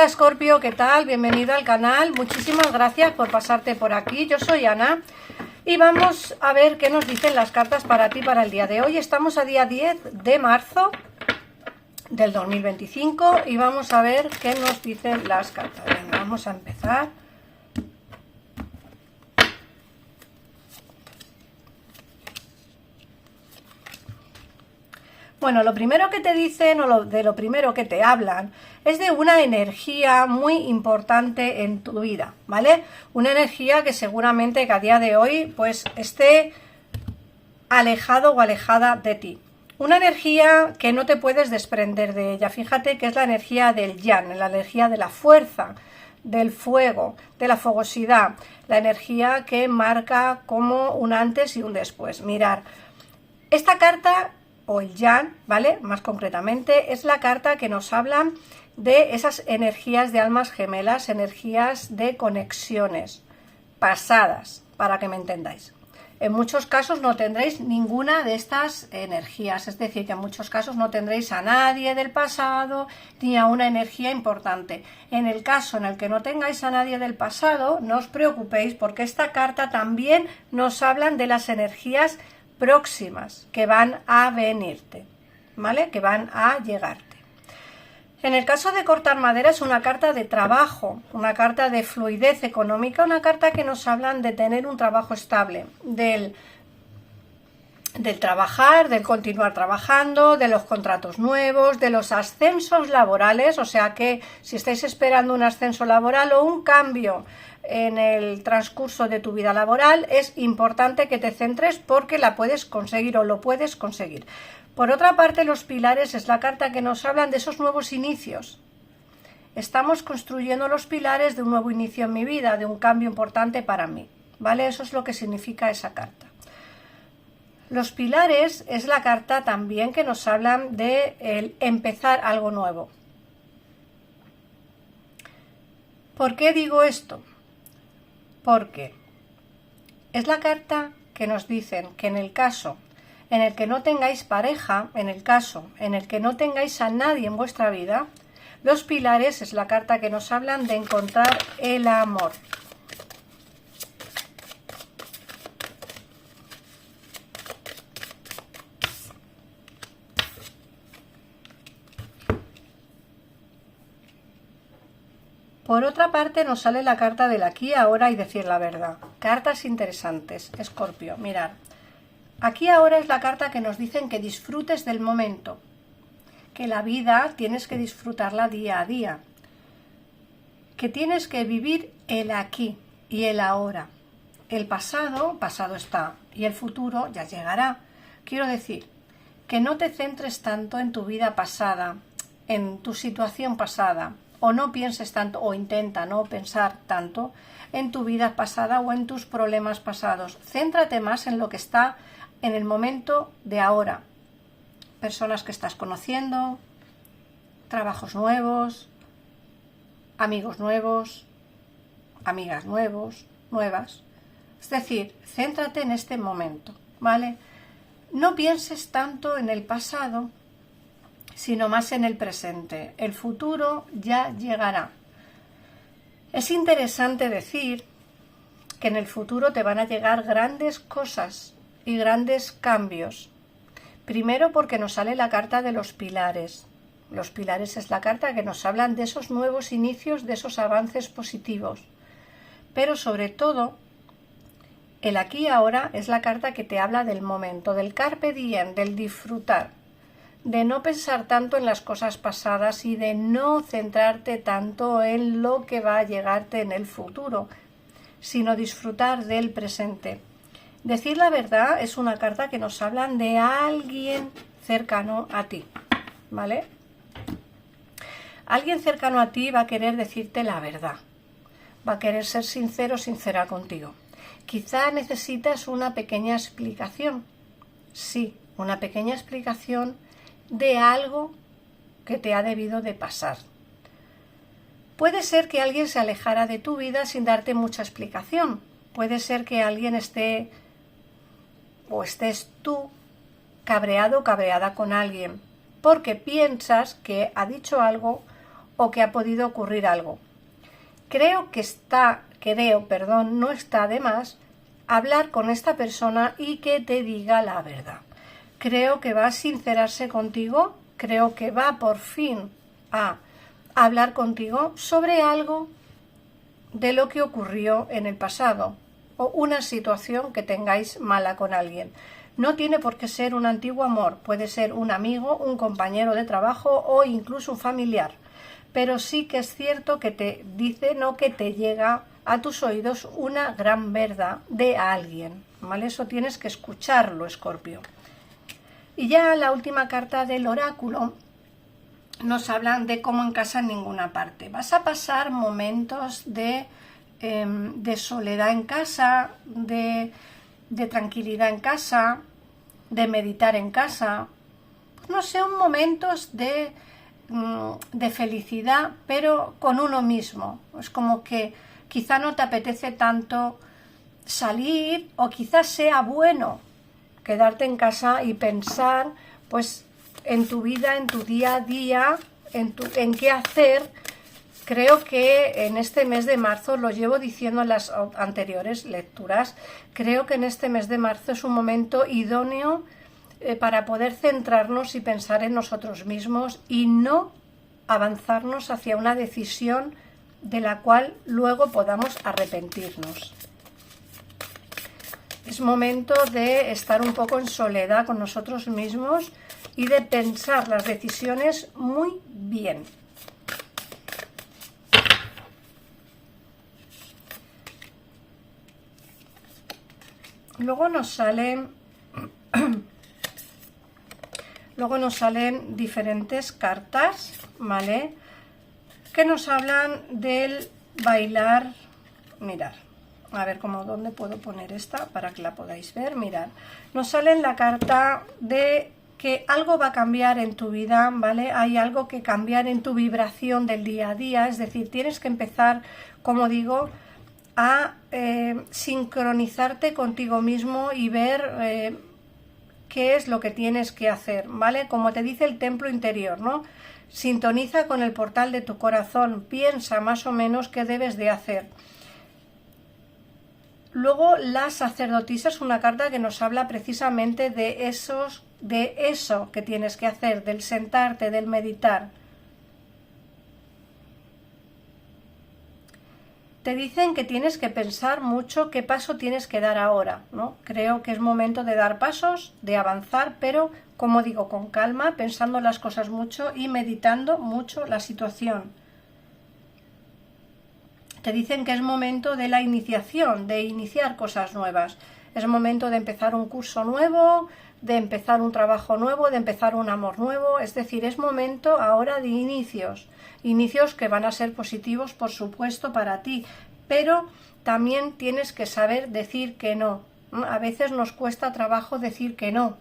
Hola Escorpio, ¿qué tal? Bienvenido al canal. Muchísimas gracias por pasarte por aquí. Yo soy Ana y vamos a ver qué nos dicen las cartas para ti para el día de hoy. Estamos a día 10 de marzo del 2025 y vamos a ver qué nos dicen las cartas. Venga, vamos a empezar. Bueno, lo primero que te dicen o de lo primero que te hablan es de una energía muy importante en tu vida, ¿vale? Una energía que seguramente que a día de hoy pues esté alejado o alejada de ti. Una energía que no te puedes desprender de ella. Fíjate que es la energía del yang, la energía de la fuerza, del fuego, de la fogosidad, la energía que marca como un antes y un después. Mirar, esta carta o el yang, ¿vale? Más concretamente, es la carta que nos habla de esas energías de almas gemelas, energías de conexiones pasadas, para que me entendáis. En muchos casos no tendréis ninguna de estas energías, es decir, que en muchos casos no tendréis a nadie del pasado ni a una energía importante. En el caso en el que no tengáis a nadie del pasado, no os preocupéis porque esta carta también nos hablan de las energías próximas que van a venirte, ¿vale? Que van a llegarte. En el caso de cortar madera es una carta de trabajo, una carta de fluidez económica, una carta que nos hablan de tener un trabajo estable, del trabajar, del continuar trabajando, de los contratos nuevos, de los ascensos laborales, o sea que si estáis esperando un ascenso laboral o un cambio en el transcurso de tu vida laboral, es importante que te centres porque la puedes conseguir o lo puedes conseguir. Por otra parte, los pilares es la carta que nos hablan de esos nuevos inicios. Estamos construyendo los pilares de un nuevo inicio en mi vida, de un cambio importante para mí, ¿vale? Eso es lo que significa esa carta. Los pilares es la carta también que nos hablan de el empezar algo nuevo. ¿Por qué digo esto? Porque es la carta que nos dicen que en el caso en el que no tengáis pareja, en el caso en el que no tengáis a nadie en vuestra vida, los pilares es la carta que nos hablan de encontrar el amor. Por otra parte nos sale la carta del aquí, ahora y decir la verdad. Cartas interesantes, Escorpio, mirad. Aquí ahora es la carta que nos dicen que disfrutes del momento, que la vida tienes que disfrutarla día a día, que tienes que vivir el aquí y el ahora. El pasado, pasado está, y el futuro ya llegará. Quiero decir, que no te centres tanto en tu vida pasada, en tu situación pasada, o no pienses tanto, o intenta no pensar tanto en tu vida pasada o en tus problemas pasados. Céntrate más en lo que está en el momento de ahora. Personas que estás conociendo, trabajos nuevos, amigos nuevos, amigas nuevas. Es decir, céntrate en este momento, ¿vale? No pienses tanto en el pasado, sino más en el presente. El futuro ya llegará. Es interesante decir que en el futuro te van a llegar grandes cosas y grandes cambios. Primero porque nos sale la carta de los pilares. Los pilares es la carta que nos hablan de esos nuevos inicios, de esos avances positivos. Pero sobre todo, el aquí y ahora es la carta que te habla del momento, del carpe diem, del disfrutar, de no pensar tanto en las cosas pasadas y de no centrarte tanto en lo que va a llegarte en el futuro, sino disfrutar del presente. Decir la verdad es una carta que nos hablan de alguien cercano a ti, ¿vale? Alguien cercano a ti va a querer decirte la verdad, va a querer ser sincero o sincera contigo. Quizá necesitas una pequeña explicación, sí, una pequeña explicación de algo que te ha debido de pasar. Puede ser que alguien se alejara de tu vida sin darte mucha explicación. Puede ser que alguien estés tú cabreado o cabreada con alguien porque piensas que ha dicho algo o que ha podido ocurrir algo. No está de más hablar con esta persona y que te diga la verdad. Creo que va a sincerarse contigo, creo que va por fin a hablar contigo sobre algo de lo que ocurrió en el pasado o una situación que tengáis mala con alguien. No tiene por qué ser un antiguo amor, puede ser un amigo, un compañero de trabajo o incluso un familiar. Pero sí que es cierto que te dicen o que te llega a tus oídos una gran verdad de alguien, ¿vale? Eso tienes que escucharlo, Escorpio. Y ya la última carta del oráculo nos hablan de cómo en casa en ninguna parte. Vas a pasar momentos de soledad en casa, de tranquilidad en casa, de meditar en casa. No sé, momentos de felicidad, pero con uno mismo. Es como que quizá no te apetece tanto salir, o quizás sea bueno quedarte en casa y pensar pues en tu vida, en tu día a día, en qué hacer. Creo que en este mes de marzo, lo llevo diciendo en las anteriores lecturas, creo que en este mes de marzo es un momento idóneo para poder centrarnos y pensar en nosotros mismos y no avanzarnos hacia una decisión de la cual luego podamos arrepentirnos. Es momento de estar un poco en soledad con nosotros mismos y de pensar las decisiones muy bien. Luego nos salen diferentes cartas, ¿vale? Que nos hablan del bailar. Mirad, a ver dónde puedo poner esta para que la podáis ver. Mirad, nos sale la carta de que algo va a cambiar en tu vida, ¿vale? Hay algo que cambiar en tu vibración del día a día, es decir, tienes que empezar, como digo, a sincronizarte contigo mismo y ver qué es lo que tienes que hacer, ¿vale? Como te dice el templo interior, ¿no? Sintoniza con el portal de tu corazón, piensa más o menos qué debes de hacer. Luego la sacerdotisa es una carta que nos habla precisamente de eso que tienes que hacer, del sentarte, del meditar. Te dicen que tienes que pensar mucho qué paso tienes que dar ahora, ¿no? Creo que es momento de dar pasos, de avanzar, pero, como digo, con calma, pensando las cosas mucho y meditando mucho la situación. Te dicen que es momento de la iniciación, de iniciar cosas nuevas. Es momento de empezar un curso nuevo, de empezar un trabajo nuevo, de empezar un amor nuevo. Es decir, es momento ahora de inicios. Inicios que van a ser positivos, por supuesto, para ti. Pero también tienes que saber decir que no. A veces nos cuesta trabajo decir que no,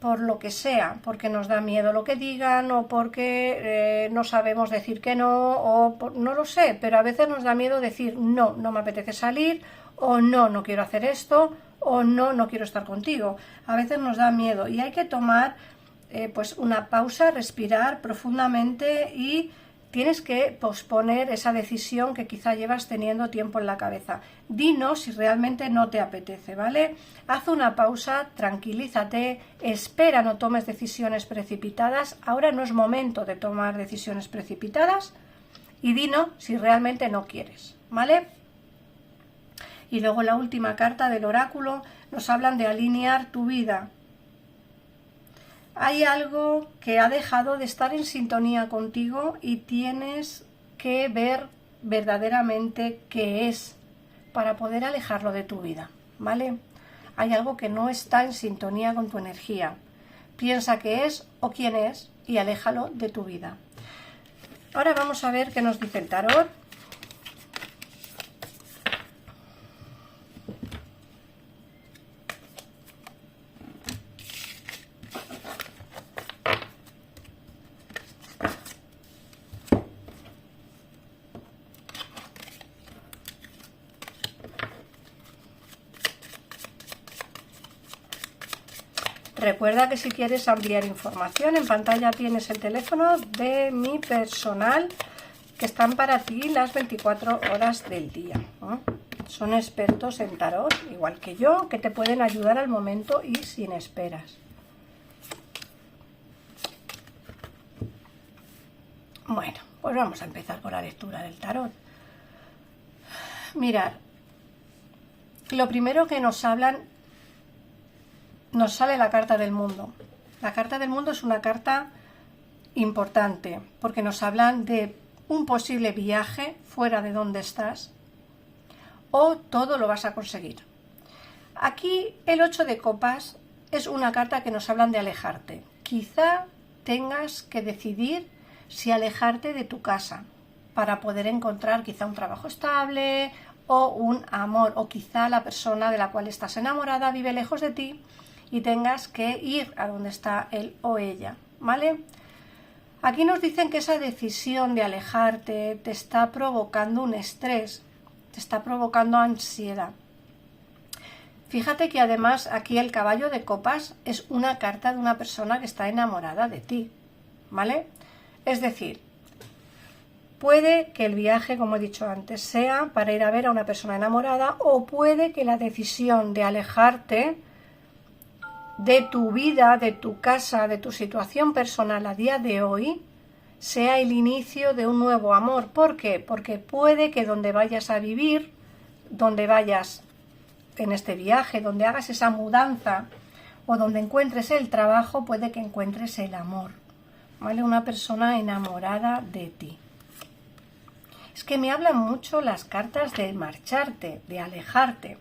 por lo que sea, porque nos da miedo lo que digan o porque no sabemos decir que no, no lo sé, pero a veces nos da miedo decir no, no me apetece salir, o no, no quiero hacer esto, o no, no quiero estar contigo. A veces nos da miedo y hay que tomar pues una pausa, respirar profundamente y tienes que posponer esa decisión que quizá llevas teniendo tiempo en la cabeza. Dinos si realmente no te apetece, ¿vale? Haz una pausa, tranquilízate, espera, no tomes decisiones precipitadas. Ahora no es momento de tomar decisiones precipitadas y dinos si realmente no quieres, ¿vale? Y luego la última carta del oráculo nos hablan de alinear tu vida. Hay algo que ha dejado de estar en sintonía contigo y tienes que ver verdaderamente qué es para poder alejarlo de tu vida, ¿vale? Hay algo que no está en sintonía con tu energía. Piensa qué es o quién es y aléjalo de tu vida. Ahora vamos a ver qué nos dice el tarot. Recuerda que si quieres ampliar información, en pantalla tienes el teléfono de mi personal que están para ti las 24 horas del día, ¿no? Son expertos en tarot, igual que yo, que te pueden ayudar al momento y sin esperas. Bueno, pues vamos a empezar con la lectura del tarot. Mirad, lo primero que nos hablan, nos sale la carta del mundo. La carta del mundo es una carta importante porque nos hablan de un posible viaje fuera de donde estás o todo lo vas a conseguir. Aquí el 8 de copas es una carta que nos hablan de alejarte. Quizá tengas que decidir si alejarte de tu casa para poder encontrar quizá un trabajo estable o un amor, o quizá la persona de la cual estás enamorada vive lejos de ti y tengas que ir a donde está él o ella, ¿vale? Aquí nos dicen que esa decisión de alejarte te está provocando un estrés, te está provocando ansiedad. Fíjate que además aquí el caballo de copas es una carta de una persona que está enamorada de ti, ¿vale? Es decir, puede que el viaje, como he dicho antes, sea para ir a ver a una persona enamorada, o puede que la decisión de alejarte de tu vida, de tu casa, de tu situación personal a día de hoy, sea el inicio de un nuevo amor. ¿Por qué? Porque puede que donde vayas a vivir, donde vayas en este viaje, donde hagas esa mudanza o donde encuentres el trabajo, puede que encuentres el amor, ¿vale? Una persona enamorada de ti. Es que me hablan mucho las cartas de marcharte, de alejarte.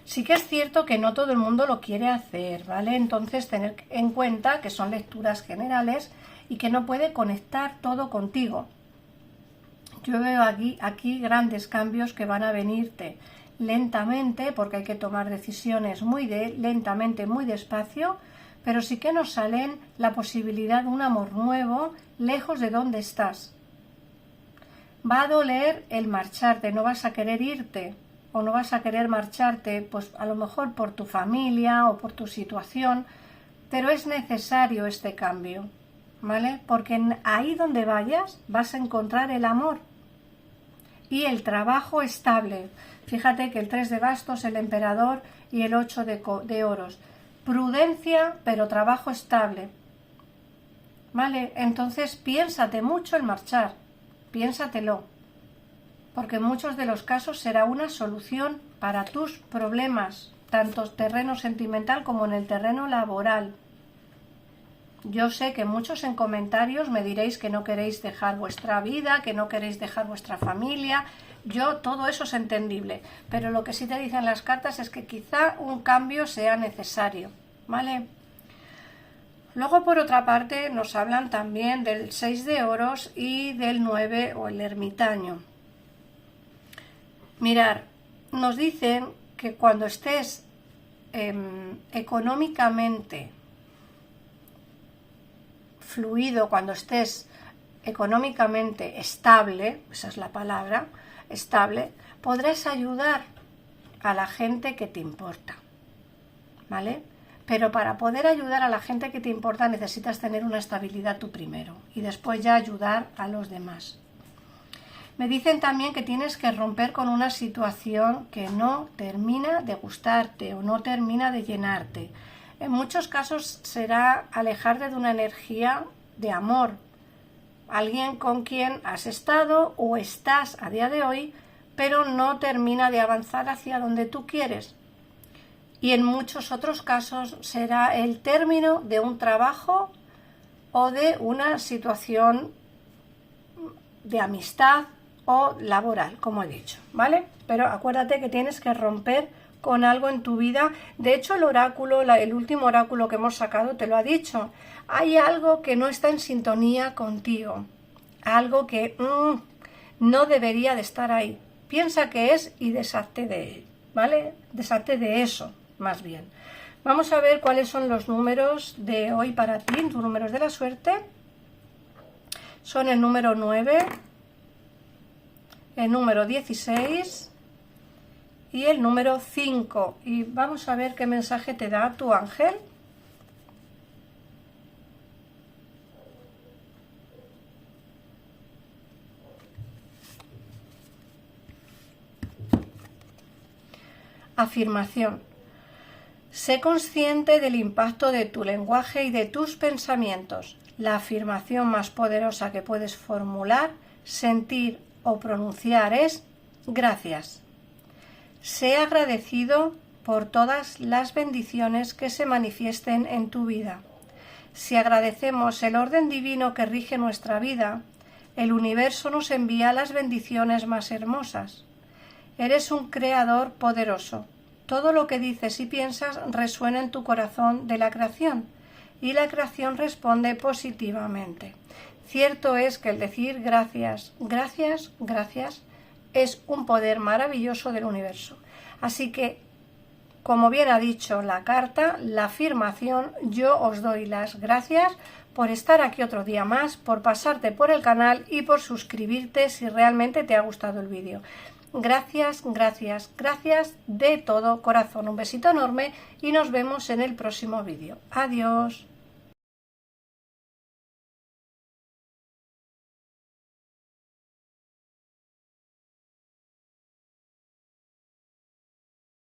Sí que es cierto que no todo el mundo lo quiere hacer, ¿vale? Entonces tener en cuenta que son lecturas generales y que no puede conectar todo contigo. Yo veo aquí grandes cambios que van a venirte lentamente, porque hay que tomar decisiones lentamente, muy despacio, pero sí que nos salen la posibilidad de un amor nuevo lejos de donde estás. Va a doler el marcharte, no vas a querer irte o no vas a querer marcharte, pues a lo mejor por tu familia o por tu situación, pero es necesario este cambio, ¿vale? Porque ahí donde vayas vas a encontrar el amor y el trabajo estable. Fíjate que el 3 de bastos, el emperador y el 8 de oros. Prudencia, pero trabajo estable, ¿vale? Entonces piénsate mucho el marchar. Piénsatelo, porque en muchos de los casos será una solución para tus problemas, tanto en terreno sentimental como en el terreno laboral. Yo sé que muchos en comentarios me diréis que no queréis dejar vuestra vida, que no queréis dejar vuestra familia. Todo eso es entendible, pero lo que sí te dicen las cartas es que quizá un cambio sea necesario, ¿vale? Luego, por otra parte, nos hablan también del 6 de oros y del 9 o el ermitaño. Mirar, nos dicen que cuando estés económicamente fluido, cuando estés económicamente estable, esa es la palabra, estable, podrás ayudar a la gente que te importa, ¿vale? Pero para poder ayudar a la gente que te importa necesitas tener una estabilidad tú primero y después ya ayudar a los demás. Me dicen también que tienes que romper con una situación que no termina de gustarte o no termina de llenarte. En muchos casos será alejarte de una energía de amor. Alguien con quien has estado o estás a día de hoy, pero no termina de avanzar hacia donde tú quieres. Y en muchos otros casos será el término de un trabajo o de una situación de amistad o laboral, como he dicho, ¿vale? Pero acuérdate que tienes que romper con algo en tu vida. De hecho, el oráculo, el último oráculo que hemos sacado te lo ha dicho. Hay algo que no está en sintonía contigo, algo que no debería de estar ahí. Piensa que es y deshazte de él, ¿vale? Deshazte de eso, más bien. Vamos a ver cuáles son los números de hoy para ti, tus números de la suerte. Son el número 9, el número 16 y el número 5. Y vamos a ver qué mensaje te da tu ángel. Afirmación. Sé consciente del impacto de tu lenguaje y de tus pensamientos. La afirmación más poderosa que puedes formular, sentir o pronunciar es gracias. Sé agradecido por todas las bendiciones que se manifiesten en tu vida. Si agradecemos el orden divino que rige nuestra vida, el universo nos envía las bendiciones más hermosas. Eres un creador poderoso. Todo lo que dices y piensas resuena en tu corazón de la creación y la creación responde positivamente. Cierto es que el decir gracias, gracias, gracias es un poder maravilloso del universo. Así que, como bien ha dicho la carta, la afirmación, yo os doy las gracias por estar aquí otro día más, por pasarte por el canal y por suscribirte si realmente te ha gustado el vídeo. Gracias, gracias, gracias de todo corazón. Un besito enorme y nos vemos en el próximo vídeo. Adiós.